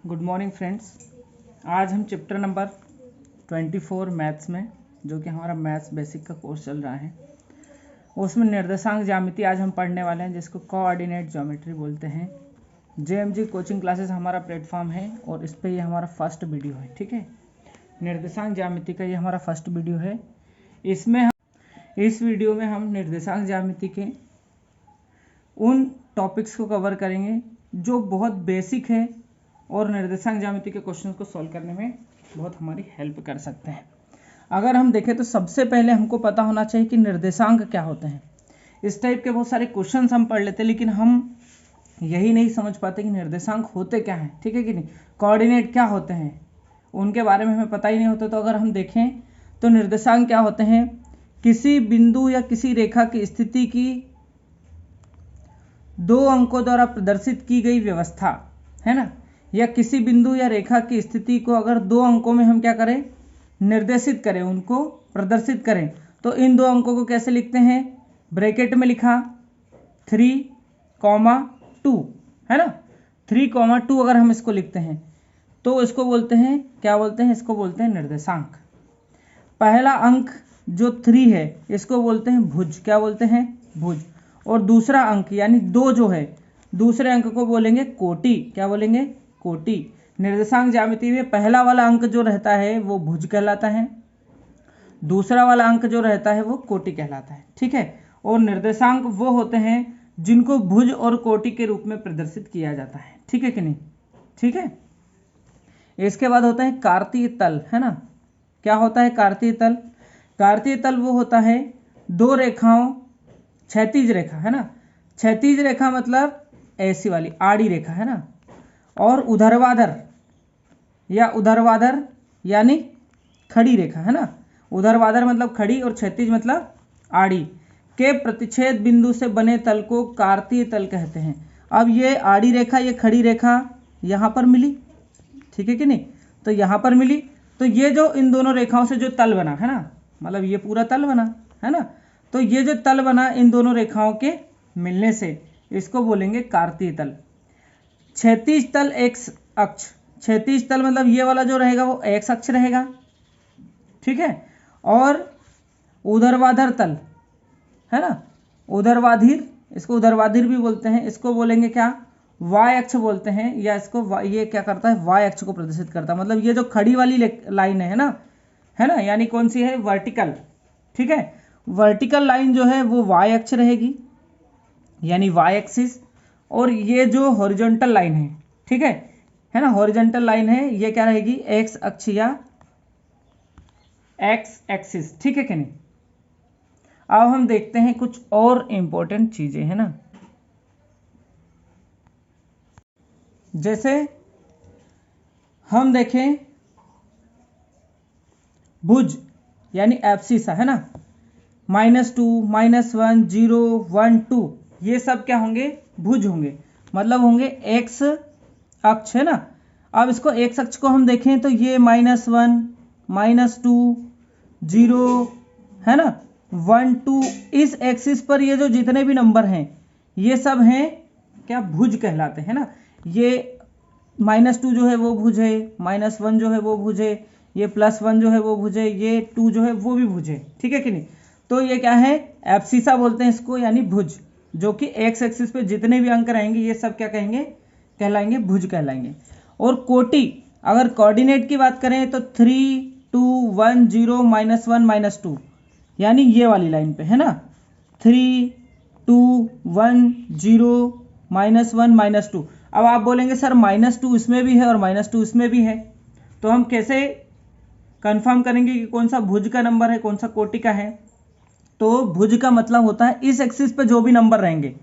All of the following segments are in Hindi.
Good morning friends. आज हम चैप्टर नंबर 24 मैथ्स में, जो कि हमारा मैथ्स बेसिक का कोर्स चल रहा है, उसमें निर्देशांक ज्यामिति आज हम पढ़ने वाले हैं, जिसको कोऑर्डिनेट ज्योमेट्री बोलते हैं। जेएमजी कोचिंग क्लासेस हमारा प्लेटफॉर्म है और इस पर ये हमारा फर्स्ट वीडियो है। ठीक है, निर्देशांक ज्यामिति का ये हमारा फर्स्ट वीडियो है। इस वीडियो में हम निर्देशांक ज्यामिति के उन टॉपिक्स को कवर करेंगे जो बहुत बेसिक है और निर्देशांक ज्यामिति के क्वेश्चन को सॉल्व करने में बहुत हमारी हेल्प कर सकते हैं। अगर हम देखें तो सबसे पहले हमको पता होना चाहिए कि निर्देशांक क्या होते हैं। इस टाइप के बहुत सारे क्वेश्चंस हम पढ़ लेते हैं, लेकिन हम यही नहीं समझ पाते कि निर्देशांक होते क्या हैं। ठीक है कि नहीं, कोऑर्डिनेट क्या होते हैं, उनके बारे में हमें पता ही नहीं होता। तो अगर हम देखें तो निर्देशांक क्या होते हैं, किसी बिंदु या किसी रेखा की स्थिति की दो अंकों द्वारा प्रदर्शित की गई व्यवस्था है ना, या किसी बिंदु या रेखा की स्थिति को अगर दो अंकों में हम क्या करें, निर्देशित करें, उनको प्रदर्शित करें, तो इन दो अंकों को कैसे लिखते हैं, ब्रैकेट में लिखा 3,2 है ना, 3,2 अगर हम इसको लिखते हैं तो इसको बोलते हैं, क्या बोलते हैं, इसको बोलते हैं निर्देशांक। पहला अंक जो 3 है इसको बोलते हैं भुज, क्या बोलते हैं, भुज। और दूसरा अंक यानी 2 जो है, दूसरे अंक को बोलेंगे कोटि, क्या बोलेंगे, कोटि। निर्देशांक ज्यामिति में पहला वाला अंक जो रहता है वो भुज कहलाता है, दूसरा वाला अंक जो रहता है वो कोटि कहलाता है। ठीक है, और निर्देशांक वो होते हैं जिनको भुज और कोटि के रूप में प्रदर्शित किया जाता है। ठीक है कि नहीं, ठीक है। इसके बाद होता है कार्तीय तल, है ना। क्या होता है कार्तीय तल, कार्तीय तल वो होता है दो रेखाओं, क्षैतिज रेखा है ना, क्षैतिज रेखा मतलब ऐसी वाली आड़ी रेखा है ना, और ऊर्ध्वाधर या ऊर्ध्वाधर यानी खड़ी रेखा है ना, ऊर्ध्वाधर मतलब खड़ी और क्षैतिज मतलब आड़ी के प्रतिच्छेद बिंदु से बने तल को कार्तीय तल कहते हैं। अब ये आड़ी रेखा, ये खड़ी रेखा यहाँ पर मिली, ठीक है कि नहीं, तो यहाँ पर मिली, तो ये जो इन दोनों रेखाओं से जो तल बना है ना, मतलब ये पूरा तल बना है ना, तो ये जो तल बना इन दोनों रेखाओं के मिलने से इसको बोलेंगे कार्तीय तल। क्षैतिज तल एक्स अक्ष, क्षैतिज तल मतलब ये वाला जो रहेगा वो एक्स अक्ष रहेगा, ठीक है। और ऊर्ध्वाधर तल है ना, ऊर्ध्वाधर, इसको ऊर्ध्वाधर भी बोलते हैं, इसको बोलेंगे क्या, वाई अक्ष बोलते हैं, या इसको ये क्या करता है, वाई अक्ष को प्रदर्शित करता है। मतलब ये जो खड़ी वाली लाइन है ना, यानी कौन सी है, वर्टिकल। ठीक है, वर्टिकल लाइन जो है वो वाई अक्ष रहेगी, यानी वाई एक्सिस। और ये जो हॉरिजॉन्टल लाइन है, ठीक है ना, हॉरिजॉन्टल लाइन है, ये क्या रहेगी, एक्स अक्ष या एक्स एक्सिस। ठीक है कि नहीं। अब हम देखते हैं कुछ और इंपॉर्टेंट चीजें, है ना, जैसे हम देखें भुज यानी एब्सिसा है ना, -2, -1, 0, 1, 2, ये सब क्या होंगे, भुज होंगे, मतलब होंगे एक्स अक्ष है ना। अब इसको एक्स अक्ष को हम देखें तो ये -1, -2, 0 है ना, 1, 2, इस एक्सिस पर ये जो जितने भी नंबर हैं ये सब हैं क्या, भुज कहलाते हैं ना। ये -2 जो है वो भुज है, -1 जो है वो भुज है, ये +1 जो है वो भुज है, ये 2 जो है वो भी भुज है। ठीक है कि नहीं, तो ये क्या है, एब्सिसा बोलते हैं इसको, यानी भुज, जो कि एक्स एक्सिस पे जितने भी अंक रहेंगे ये सब क्या कहेंगे, कहलाएंगे, भुज कहलाएंगे। और कोटि, अगर कोऑर्डिनेट की बात करें तो 3, 2, 1, 0, -1, -2, यानी ये वाली लाइन पे है ना, 3, 2, 1, 0, -1, -2। अब आप बोलेंगे सर -2 इसमें भी है और -2 इसमें भी है, तो हम कैसे कंफर्म करेंगे कि कौन सा भुज का नंबर है, कौन सा कोटि का है। तो भुज का मतलब होता है इस एक्सिस पे जो भी नंबर रहेंगे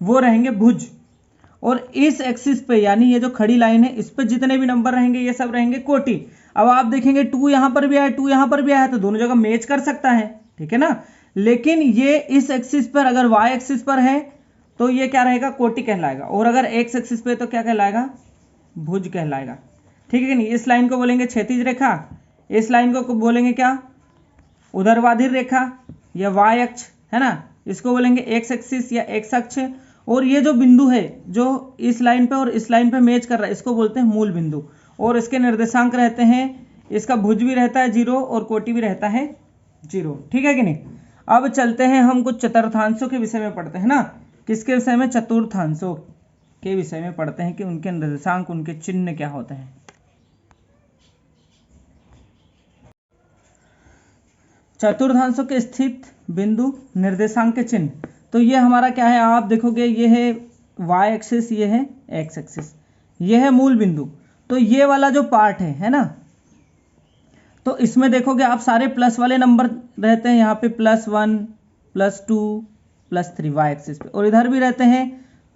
वो रहेंगे भुज, और इस एक्सिस पे यानी ये जो खड़ी लाइन है इस पे जितने भी नंबर रहेंगे ये सब रहेंगे कोटि। अब आप देखेंगे 2 यहाँ पर भी आया, 2 यहाँ पर भी आया, तो दोनों जगह मैच कर सकता है, ठीक है ना। लेकिन ये इस एक्सिस पर अगर वाई एक्सिस पर है तो ये क्या रहेगा, कोटि कहलाएगा, और अगर एक्स एक्सिस पे तो क्या कहलाएगा, भुज कहलाएगा। ठीक है कि नहीं। इस लाइन को बोलेंगे क्षैतिज रेखा, इस लाइन को बोलेंगे क्या, ऊर्ध्वाधर रेखा या वाई अक्ष है ना, इसको बोलेंगे एक्स एक्सिस या एक्स अक्ष, और ये जो बिंदु है जो इस लाइन पे और इस लाइन पे मैच कर रहा है इसको बोलते हैं मूल बिंदु, और इसके निर्देशांक रहते हैं, इसका भुज भी रहता है 0 और कोटि भी रहता है 0। ठीक है कि नहीं। अब चलते हैं हम कुछ चतुर्थांशों के विषय में पढ़ते हैं ना। किसके विषय में? चतुर्थांशों के विषय में पढ़ते हैं कि उनके निर्देशांक, उनके चिन्ह क्या होते हैं। चतुर्थांशों के स्थित बिंदु, निर्देशांक के चिन्ह। तो ये हमारा क्या है, आप देखोगे ये है y एक्सिस, ये है x एक्सिस, ये है मूल बिंदु। तो ये वाला जो पार्ट है ना, तो इसमें देखोगे आप सारे प्लस वाले नंबर रहते हैं, यहाँ पे +1 +2 +3 y एक्सिस पे, और इधर भी रहते हैं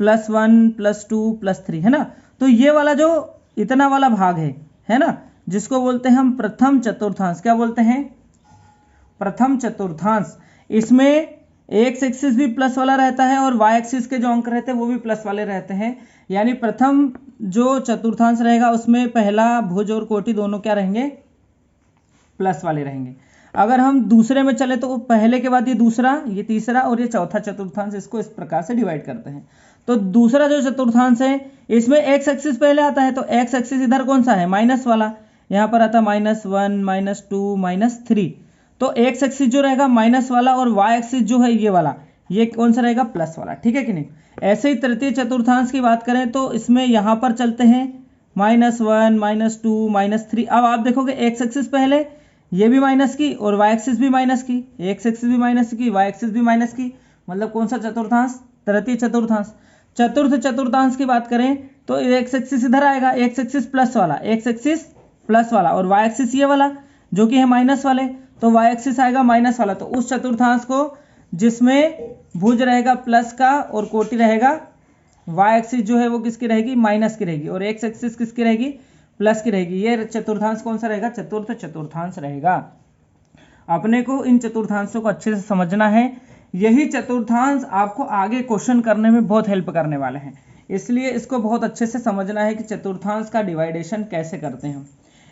+1 +2 +3, है ना। तो ये वाला जो इतना वाला भाग है ना, जिसको बोलते हैं हम प्रथम चतुर्थांश। क्या बोलते हैं? प्रथम चतुर्थांश। इसमें x एक्सिस भी प्लस वाला रहता है और y एक्सिस के जो अंक रहते हैं वो भी प्लस वाले रहते हैं। यानी प्रथम जो चतुर्थांश रहेगा उसमें पहला भुज और कोटि दोनों क्या रहेंगे? प्लस वाले रहेंगे। अगर हम दूसरे में चले तो पहले के बाद ये दूसरा, ये तीसरा और ये चौथा चतुर्थांश, इसको इस प्रकार से डिवाइड करते हैं। तो दूसरा जो चतुर्थांश है इसमें x एक्सिस पहले आता है, तो x एक्सिस इधर कौन सा है? माइनस वाला। यहाँ पर आता -1 -2 -3। तो x एक्सिस जो रहेगा माइनस वाला और y एक्सिस जो है ये वाला, ये कौन सा रहेगा? प्लस वाला। ठीक है कि नहीं। ऐसे ही तृतीय चतुर्थांश की बात करें तो इसमें यहाँ पर चलते हैं -1 -2 -3। अब आप देखोगे x एक्सिस पहले, ये भी माइनस की और y एक्सिस भी माइनस की, x एक्सिस भी माइनस की, y एक्सिस भी माइनस की, मतलब कौन सा चतुर्थांश? तृतीय चतुर्थांश। चतुर्थ चतुर्थांश की बात करें तो x एक्सिस इधर आएगा, x एक्सिस प्लस वाला, x एक्सिस प्लस वाला, और y एक्सिस ये वाला जो कि है माइनस वाले, तो y एक्सिस आएगा माइनस वाला। तो उस चतुर्थांश को जिसमें भुज रहेगा प्लस का और कोटि रहेगा, y एक्सिस जो है वो किसकी रहेगी? माइनस की रहेगी, और x एक्सिस किसकी रहेगी? प्लस की रहेगी। ये चतुर्थांश कौन सा रहेगा? चतुर्थ चतुर्थांश रहेगा। अपने को इन चतुर्थांशों को अच्छे से समझना है। यही चतुर्थांश आपको आगे क्वेश्चन करने में बहुत हेल्प करने वाले हैं, इसलिए इसको बहुत अच्छे से समझना है कि चतुर्थांश का डिवाइडेशन कैसे करते हैं हम।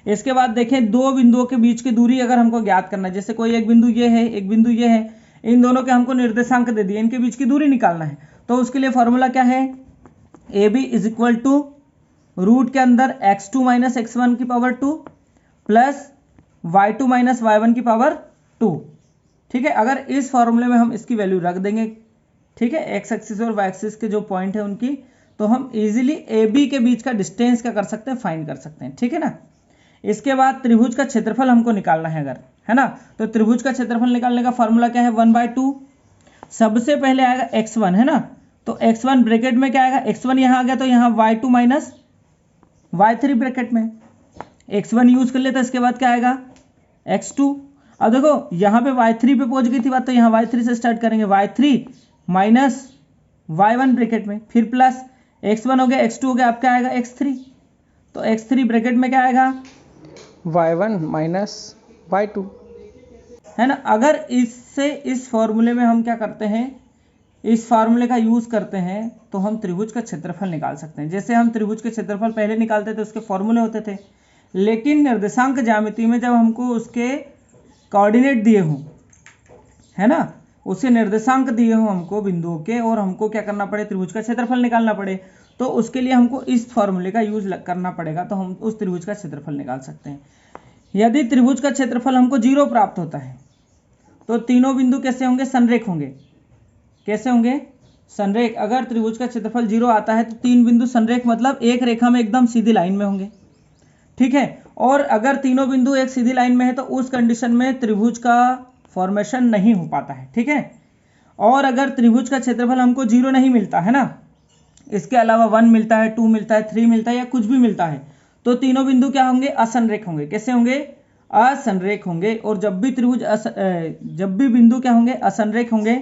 इसके बाद देखें, दो बिंदुओं के बीच की दूरी अगर हमको ज्ञात करना है, जैसे कोई एक बिंदु ये है, एक बिंदु ये है, इन दोनों के हमको निर्देशांक दे दिए, इनके बीच की दूरी निकालना है। तो उसके लिए फॉर्मूला क्या है? AB = रूट के अंदर x2 - x1 की पावर 2 प्लस y2 - y1 की पावर 2। ठीक है। अगर इस फॉर्मूले में हम इसकी वैल्यू रख देंगे, ठीक है, x एक्सिस और y एक्सिस के जो पॉइंट है उनकी, तो हम इजीली AB के बीच का डिस्टेंस क्या कर सकते हैं? फाइंड कर सकते हैं। ठीक है ना। इसके बाद त्रिभुज का क्षेत्रफल हमको निकालना है अगर, है ना। तो त्रिभुज का क्षेत्रफल निकालने का फॉर्मूला क्या है? 1/2। सबसे पहले आएगा x1, है ना। तो x1 ब्रैकेट में क्या आएगा? x1 यहाँ आ गया तो यहाँ y2 - y3 ब्रैकेट में x1 यूज कर लेता, इसके बाद क्या आएगा? x2। अब देखो यहाँ पे y3 पे पहुंच गई थी बात, तो यहाँ y3 से स्टार्ट करेंगे, y3 - y1 ब्रैकेट में, फिर प्लस x1 हो गया, x2 हो गया, अब क्या आएगा? x3। तो x3 ब्रैकेट में क्या आएगा? y1 - y2, है ना। अगर इससे इस फॉर्मूले में हम क्या करते हैं, इस फार्मूले का यूज करते हैं, तो हम त्रिभुज का क्षेत्रफल निकाल सकते हैं। जैसे हम त्रिभुज के क्षेत्रफल पहले निकालते थे उसके फॉर्मूले होते थे, लेकिन निर्देशांक ज्यामिति में जब हमको उसके कोऑर्डिनेट दिए हों, है ना, उसके निर्देशांक दिए हों हमको बिंदुओं के, और हमको क्या करना पड़े? त्रिभुज का क्षेत्रफल निकालना पड़े, तो उसके लिए हमको इस फॉर्मूले का यूज करना पड़ेगा, तो हम उस त्रिभुज का क्षेत्रफल निकाल सकते हैं। यदि त्रिभुज का क्षेत्रफल हमको 0 प्राप्त होता है तो तीनों बिंदु कैसे होंगे? संरेख होंगे। कैसे होंगे? संरेख। अगर त्रिभुज का क्षेत्रफल 0 आता है तो तीन बिंदु संरेख, मतलब एक रेखा में एकदम सीधी लाइन में होंगे। ठीक है। और अगर तीनों बिंदु एक सीधी लाइन में है तो उस कंडीशन में त्रिभुज का फॉर्मेशन नहीं हो पाता है। ठीक है। और अगर त्रिभुज का क्षेत्रफल हमको 0 नहीं मिलता है ना, इसके अलावा 1 मिलता है, 2 मिलता है, 3 मिलता है, या कुछ भी मिलता है, तो तीनों बिंदु क्या होंगे? असंरेख होंगे। कैसे होंगे? असंरेख होंगे। और जब भी बिंदु क्या होंगे? असंरेख होंगे,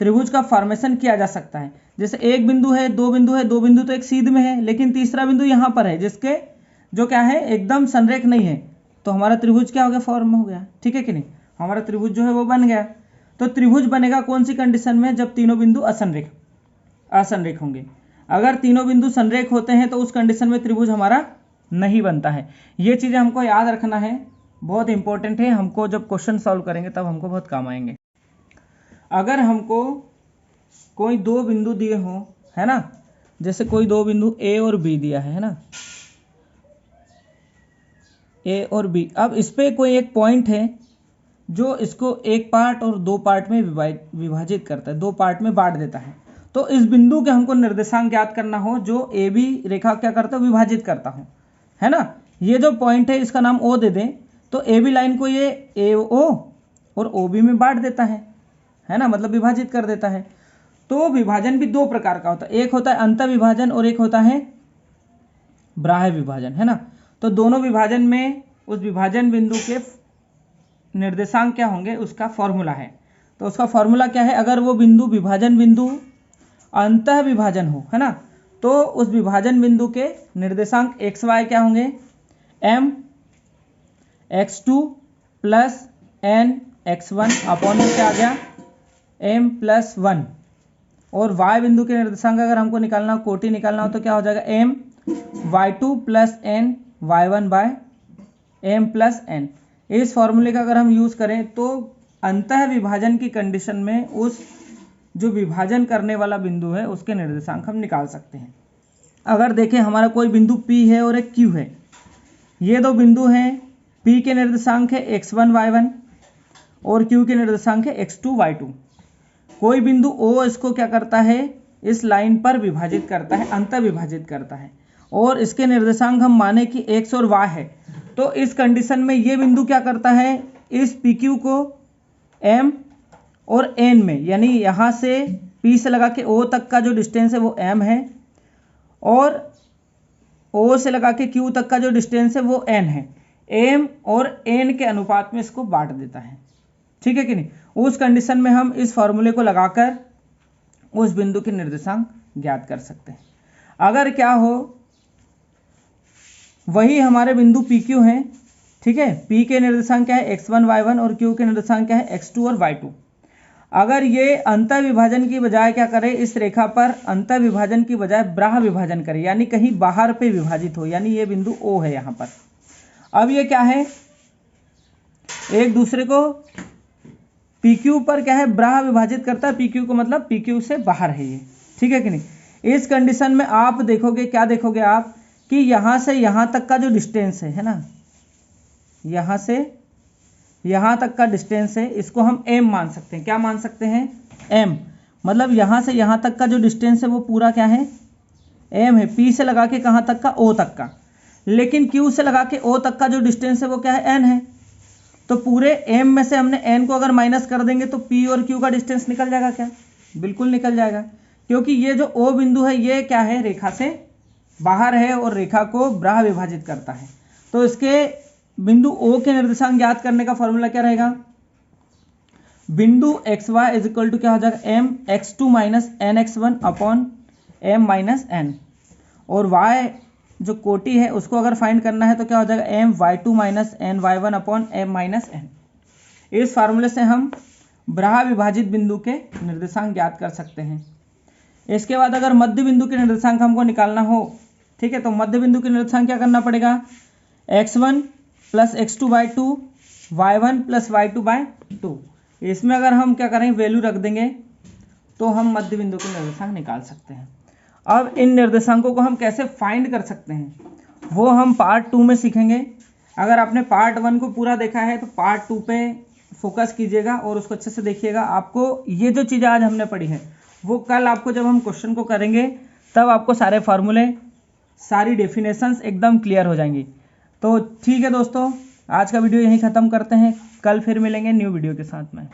त्रिभुज का फॉर्मेशन किया जा सकता है। जैसे एक बिंदु है, दो बिंदु है, दो बिंदु तो एक सीध में है, लेकिन तीसरा बिंदु यहाँ पर है जिसके जो क्या है? एकदम संरेख नहीं है, तो हमारा त्रिभुज क्या हो गया? फॉर्म हो गया। ठीक है कि नहीं। हमारा त्रिभुज जो है वो बन गया। तो त्रिभुज बनेगा कौन सी कंडीशन में? जब तीनों बिंदु असंरेख होंगे। अगर तीनों बिंदु संरेख होते हैं तो उस कंडीशन में त्रिभुज हमारा नहीं बनता है। ये चीज़ें हमको याद रखना है, बहुत इंपॉर्टेंट है। हमको जब क्वेश्चन सॉल्व करेंगे तब हमको बहुत काम आएंगे। अगर हमको कोई दो बिंदु दिए हों, है ना। जैसे कोई दो बिंदु ए और बी दिया है ना, ए और बी। अब इस पे कोई एक पॉइंट है जो इसको एक पार्ट और दो पार्ट में विभाजित करता है, दो पार्ट में बांट देता है। तो इस बिंदु के हमको निर्देशांक ज्ञात करना हो जो ए बी रेखा क्या करता है, विभाजित करता हो, है ना। ये जो पॉइंट है इसका नाम ओ दे दें, तो ए बी लाइन को ये ए ओ और ओ बी में बांट देता है ना, मतलब विभाजित कर देता है। तो विभाजन भी दो प्रकार का होता है, एक होता है अंतः विभाजन और एक होता है बाह्य विभाजन, है ना। तो दोनों विभाजन में उस विभाजन बिंदु के निर्देशांक क्या होंगे, उसका फॉर्मूला है। तो उसका फॉर्मूला क्या है, अगर वो बिंदु विभाजन बिंदु अंतः विभाजन हो, है ना, तो उस विभाजन बिंदु के निर्देशांक एक्स वाई क्या होंगे, m x2 plus n x1 upon में क्या आ गया, m प्लस 1। और y बिंदु के निर्देशांक अगर हमको निकालना हो, कोटि निकालना हो, तो क्या हो जाएगा, m y2 plus n y1 by m plus n। इस फॉर्मूले का अगर हम यूज़ करें तो अंतः विभाजन की कंडीशन में उस जो विभाजन करने वाला बिंदु है उसके निर्देशांक हम निकाल सकते हैं। अगर देखें हमारा कोई बिंदु P है और एक Q है, ये दो बिंदु हैं, P के निर्देशांक है x1 y1 और Q के निर्देशांक है x2 y2। कोई बिंदु O इसको क्या करता है, इस लाइन पर विभाजित करता है, अंतः विभाजित करता है, और इसके निर्देशांक हम माने कि x और y है। तो इस कंडीशन में ये बिंदु क्या करता है, इस PQ को M और N में, यानी यहाँ से P से लगा के O तक का जो डिस्टेंस है वो M है, और O से लगा के Q तक का जो डिस्टेंस है वो N है। M और N के अनुपात में इसको बांट देता है, ठीक है कि नहीं। उस कंडीशन में हम इस फॉर्मूले को लगाकर उस बिंदु के निर्देशांक ज्ञात कर सकते हैं। अगर क्या हो, वही हमारे बिंदु PQ हैं, ठीक है, P के निर्देशांक क्या है x1 y1 और Q के निर्देशांक क्या है x2 और y2। अगर ये अंतः विभाजन की बजाय क्या करे, इस रेखा पर अंतः विभाजन की बजाय बाह्य विभाजन करे, यानी कहीं बाहर पे विभाजित हो, यानी ये बिंदु O है यहाँ पर। अब ये क्या है, एक दूसरे को PQ पर क्या है, बाह्य विभाजित करता है। PQ को मतलब PQ से बाहर है ये, ठीक है कि नहीं। इस कंडीशन में आप देखोगे, क्या देखोगे आप, कि यहाँ से यहाँ तक का जो डिस्टेंस है ना, यहाँ से यहाँ तक का डिस्टेंस है, इसको हम m मान सकते हैं। क्या मान सकते हैं, m, मतलब यहाँ से यहाँ तक का जो डिस्टेंस है वो पूरा क्या है, m है। P से लगा के कहाँ तक का, O तक का। लेकिन Q से लगा के O तक का जो डिस्टेंस है वो क्या है, n है। तो पूरे m में से हमने n को अगर माइनस कर देंगे तो P और Q का डिस्टेंस निकल जाएगा क्या, बिल्कुल निकल जाएगा, क्योंकि ये जो O बिंदु है ये क्या है, रेखा से बाहर है और रेखा को बाह्य विभाजित करता है। तो इसके बिंदु O के निर्देशांक ज्ञात करने का फॉर्मूला क्या रहेगा, बिंदु x y is equal to क्या हो जाएगा, m x2 minus n x1 upon m minus n। और y जो कोटि है उसको अगर फाइंड करना है तो क्या हो जाएगा, m y2 minus n y1 upon m minus n। इस फार्मूले से हम बाह्य विभाजित बिंदु के निर्देशांक ज्ञात कर सकते हैं। इसके बाद अगर मध्य बिंदु के निर्देशांक हमको निकालना हो, ठीक है, तो मध्य बिंदु के निर्देशांक क्या करना पड़ेगा, x1 plus x2 by 2 y1 plus y2 by 2। इसमें अगर हम क्या करेंगे, वैल्यू रख देंगे तो हम मध्य बिंदु के निर्देशांक निकाल सकते हैं। अब इन निर्देशांकों को हम कैसे फाइंड कर सकते हैं वो हम पार्ट 2 में सीखेंगे। अगर आपने पार्ट 1 को पूरा देखा है तो पार्ट 2 पे फोकस कीजिएगा और उसको अच्छे से देखिएगा। आपको ये जो चीज़ें आज हमने पढ़ी है वो कल आपको जब हम क्वेश्चन को करेंगे तब आपको सारे फार्मूले, सारी डेफिनेशंस एकदम क्लियर हो जाएंगी। तो ठीक है दोस्तों, आज का वीडियो यहीं ख़त्म करते हैं, कल फिर मिलेंगे न्यू वीडियो के साथ में।